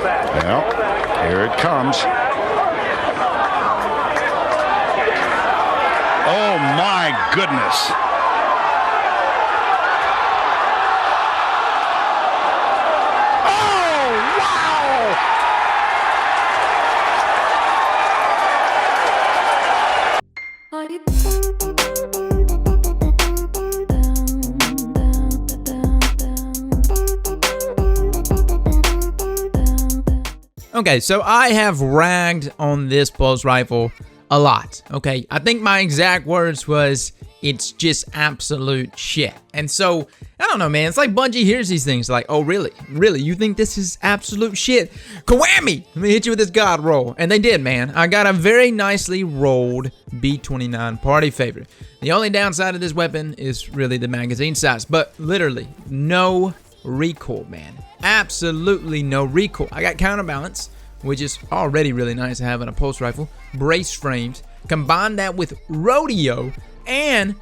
Well, here it comes. Oh my goodness. Okay, so I have ragged on this pulse rifle a lot, okay? I think my exact words was, it's just absolute shit. And so, I don't know, man. It's like Bungie hears these things like, oh, really? Really? You think this is absolute shit? Kawami! Let me hit you with this god roll. And they did, man. I got a very nicely rolled B-29 party favorite. The only downside of this weapon is really the magazine size, but literally no recoil, man. Absolutely no recoil. I got counterbalance, which is already really nice to have in a pulse rifle. Brace frames. Combine that with rodeo, and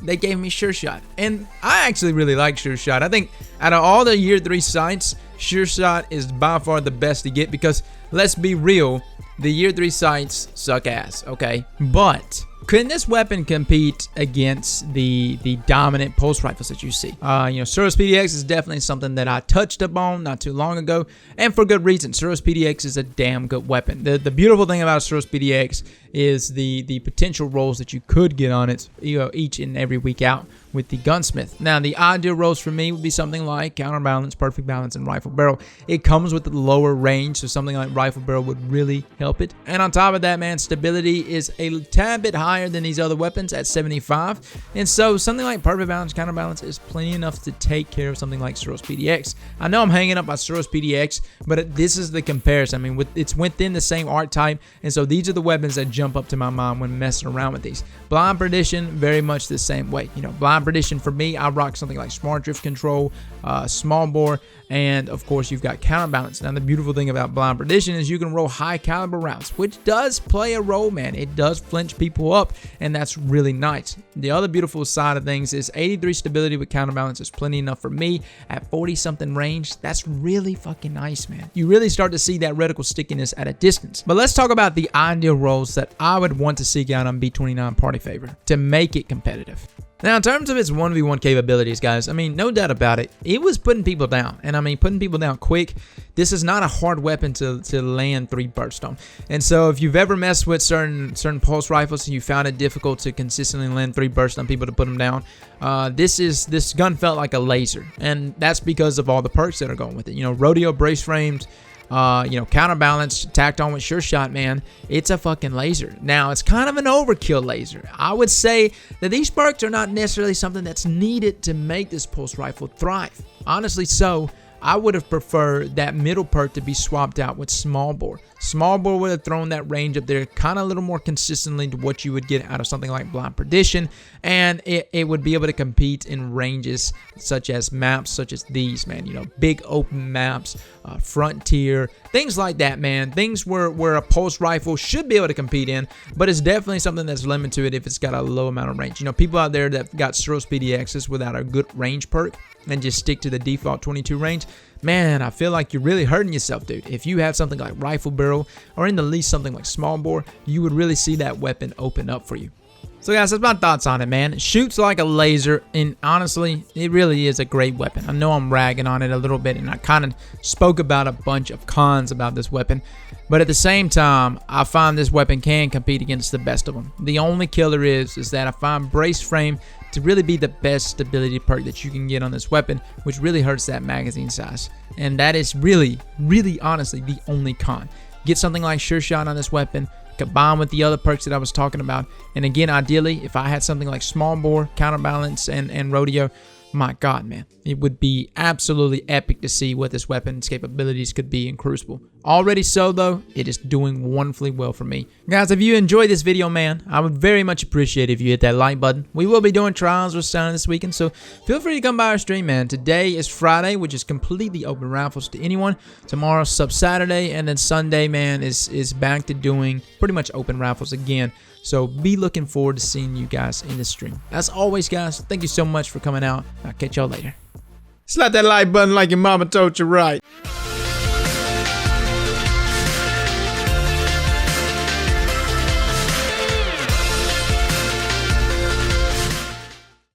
they gave me sure shot. And I actually really like sure shot. I think out of all the year 3 sights, sure shot is by far the best to get, because let's be real, the year 3 sights suck ass, okay? But can this weapon compete against the dominant pulse rifles that you see? You know, Suros PDX is definitely something that I touched upon not too long ago, and for good reason. Suros PDX is a damn good weapon. The beautiful thing about Suros PDX is the potential rolls that you could get on it, you know, each and every week out with the gunsmith. Now, the ideal rolls for me would be something like counterbalance, perfect balance, and rifle barrel. It comes with the lower range, so something like rifle barrel would really help it. And on top of that, man, stability is a tad bit higher than these other weapons at 75. And so something like perfect balance, counterbalance is plenty enough to take care of something like Suros PDX. I know I'm hanging up on Suros PDX, but this is the comparison. I mean, it's within the same art type, and so these are the weapons that jump up to my mind when messing around with these. Blind Perdition, very much the same way. You know, Blind Perdition for me, I rock something like Smart Drift Control, small bore, and of course you've got counterbalance. Now the beautiful thing about Blind Perdition is you can roll high caliber rounds, which does play a role, man. It does flinch people up, and that's really nice. The other beautiful side of things is 83 stability with counterbalance is plenty enough for me at 40 something range. That's really fucking nice, man. You really start to see that reticle stickiness at a distance. But let's talk about the ideal rolls that I would want to seek out on B-29 party favor to make it competitive. Now, in terms of its 1v1 capabilities, guys, I mean, no doubt about it, it was putting people down. And I mean, putting people down quick. This is not a hard weapon to land 3 burst on. And so if you've ever messed with certain pulse rifles and you found it difficult to consistently land 3 bursts on people to put them down, this gun felt like a laser. And that's because of all the perks that are going with it. You know, rodeo brace frames, you know, counterbalance tacked on with sure shot, man. It's a fucking laser. Now, it's kind of an overkill laser. I would say that these perks are not necessarily something that's needed to make this pulse rifle thrive. Honestly, so I would have preferred that middle perk to be swapped out with small bore. Small bore would have thrown that range up there kind of a little more consistently to what you would get out of something like Blind Perdition, and it would be able to compete in ranges such as maps such as these, man. You know, big open maps, frontier, things like that, man. Things where a pulse rifle should be able to compete in, but it's definitely something that's limited to it if it's got a low amount of range. You know, people out there that got Suros PDXs without a good range perk and just stick to the default 22 range, man, I feel like you're really hurting yourself, dude. If you have something like rifle barrel or in the least something like small bore, you would really see that weapon open up for you. So guys, that's my thoughts on it, man. It shoots like a laser, and honestly, it really is a great weapon. I know I'm ragging on it a little bit, and I kind of spoke about a bunch of cons about this weapon, but at the same time, I find this weapon can compete against the best of them. The only killer is that I find brace frame to really be the best stability perk that you can get on this weapon, which really hurts that magazine size. And that is really, really honestly the only con. Get something like sure shot on this weapon, combined with the other perks that I was talking about. And again, ideally, if I had something like small bore, counterbalance, and rodeo, my god, man, it would be absolutely epic to see what this weapon's capabilities could be in Crucible. Already so, though, it is doing wonderfully well for me. Guys, if you enjoyed this video, man, I would very much appreciate it if you hit that like button. We will be doing trials with Sound this weekend, so feel free to come by our stream, man. Today is Friday, which is completely open raffles to anyone. Tomorrow's Sub Saturday, and then Sunday, man, is back to doing pretty much open raffles again. So be looking forward to seeing you guys in the stream. As always, guys, thank you so much for coming out. I'll catch y'all later. Slap that like button like your mama told you right.